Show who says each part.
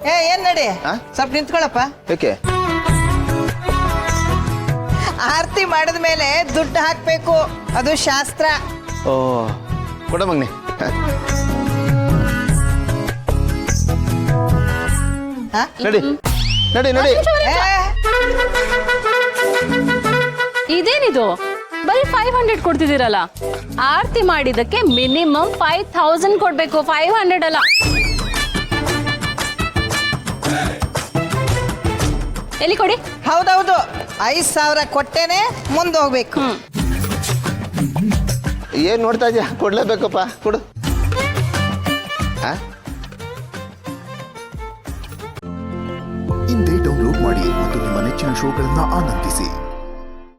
Speaker 1: ಏನ್ ನಡಿ ಸ್ವಲ್ಪ ನಿಂತ್ಕೊಳಪ್ಪ.
Speaker 2: ಏಕೆ?
Speaker 1: ಆರತಿ ಮಾಡಿದ ಮೇಲೆ ದುಡ್ಡು ಹಾಕ್ಬೇಕು, ಅದು ಶಾಸ್ತ್ರ.
Speaker 2: ಓ ಕೊಡ ಮಗ್ನಿ. ನಡಿ ನಡಿ ನಡಿ.
Speaker 3: ಇದೇನಿದು ಬರೀ 500 ಕೊಡ್ತಿದ್ದೀರಲ್ಲ? ಆರತಿ ಮಾಡಿದಕ್ಕೆ ಮಿನಿಮಮ್ 5000 ಕೊಡ್ಬೇಕು, 500 ಅಲ್ಲ. ಎಲ್ಲಿ ಕೊಡಿ.
Speaker 1: ಹೌದೌದು, 5000 ಕೊಟ್ಟೇನೆ ಮುಂದೆ ಹೋಗ್ಬೇಕು.
Speaker 2: ಏನ್ ನೋಡ್ತಾ ಇದೀಯ? ಕೊಡ್ಲೇಬೇಕಪ್ಪ, ಕೊಡು.
Speaker 4: ಇಂದೇ ಡೌನ್ಲೋಡ್ ಮಾಡಿ ಮತ್ತು ನಿಮ್ಮ ನೆಚ್ಚಿನ ಶೋಗಳನ್ನ ಆನಂದಿಸಿ.